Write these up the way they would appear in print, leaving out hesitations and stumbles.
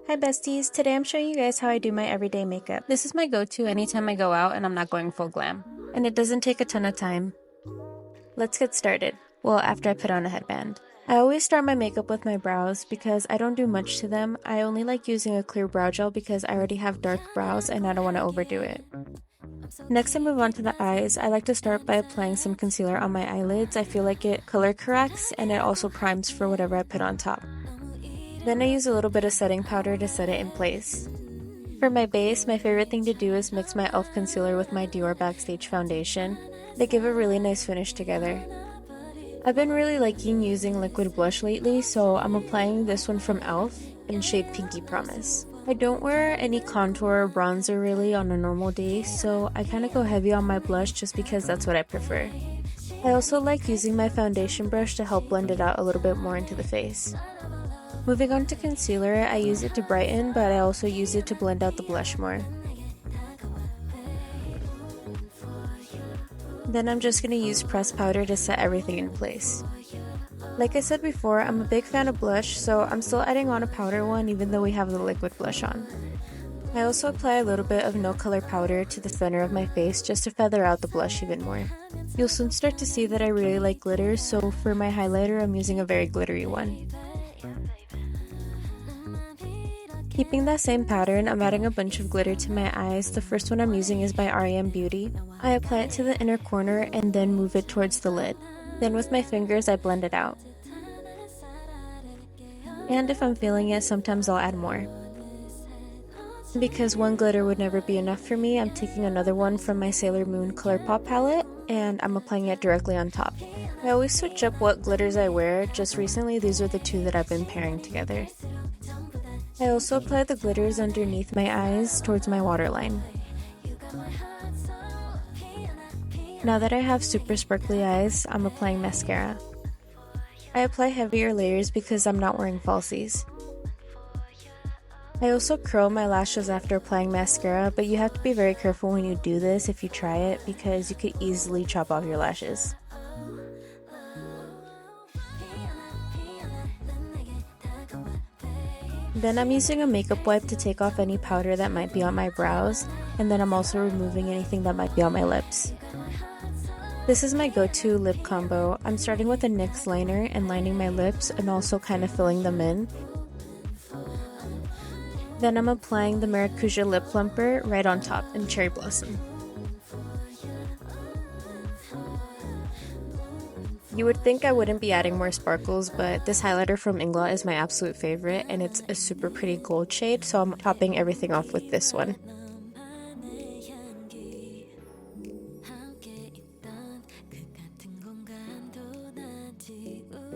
Hi besties, today I'm showing you guys how I do my everyday makeup. This is my go-to anytime I go out and I'm not going full glam. And it doesn't take a ton of time. Let's get started. Well, after I put on a headband. I always start my makeup with my brows because I don't do much to them. I only like using a clear brow gel because I already have dark brows and I don't want to overdo it. Next I move on to the eyes. I like to start by applying some concealer on my eyelids. I feel like it color corrects and it also primes for whatever I put on top. Then I use a little bit of setting powder to set it in place. For my base, my favorite thing to do is mix my e.l.f. concealer with my Dior Backstage foundation. They give a really nice finish together. I've been really liking using liquid blush lately, so I'm applying this one from e.l.f. in shade Pinky Promise. I don't wear any contour or bronzer really on a normal day, so I kind of go heavy on my blush just because that's what I prefer. I also like using my foundation brush to help blend it out a little bit more into the face. Moving on to concealer, I use it to brighten, but I also use it to blend out the blush more. Then I'm just going to use pressed powder to set everything in place. Like I said before, I'm a big fan of blush, so I'm still adding on a powder one even though we have the liquid blush on. I also apply a little bit of no color powder to the center of my face just to feather out the blush even more. You'll soon start to see that I really like glitter, so for my highlighter I'm using a very glittery one. Keeping that same pattern, I'm adding a bunch of glitter to my eyes. The first one I'm using is by R.E.M. Beauty. I apply it to the inner corner and then move it towards the lid. Then with my fingers I blend it out. And if I'm feeling it, sometimes I'll add more. Because one glitter would never be enough for me, I'm taking another one from my Sailor Moon ColourPop palette and I'm applying it directly on top. I always switch up what glitters I wear. Just recently these are the two that I've been pairing together. I also apply the glitters underneath my eyes towards my waterline. Now that I have super sparkly eyes, I'm applying mascara. I apply heavier layers because I'm not wearing falsies. I also curl my lashes after applying mascara, but you have to be very careful when you do this if you try it because you could easily chop off your lashes. Then I'm using a makeup wipe to take off any powder that might be on my brows, and then I'm also removing anything that might be on my lips. This is my go-to lip combo. I'm starting with a NYX liner and lining my lips and also kind of filling them in. Then I'm applying the Maracuja Lip Plumper right on top in Cherry Blossom. You would think I wouldn't be adding more sparkles, but this highlighter from Inglot is my absolute favorite and it's a super pretty gold shade, so I'm topping everything off with this one.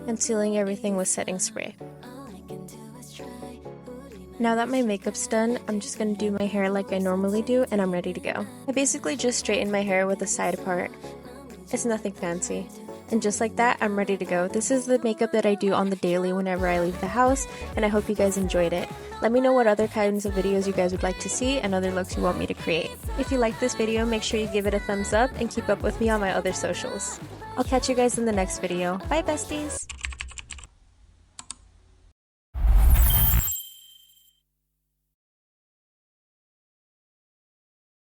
And sealing everything with setting spray. Now that my makeup's done, I'm just going to do my hair like I normally do and I'm ready to go. I basically just straighten my hair with the side part. It's nothing fancy. And just like that, I'm ready to go. This is the makeup that I do on the daily whenever I leave the house, and I hope you guys enjoyed it. Let me know what other kinds of videos you guys would like to see and other looks you want me to create. If you like this video, make sure you give it a thumbs up and keep up with me on my other socials. I'll catch you guys in the next video. Bye besties!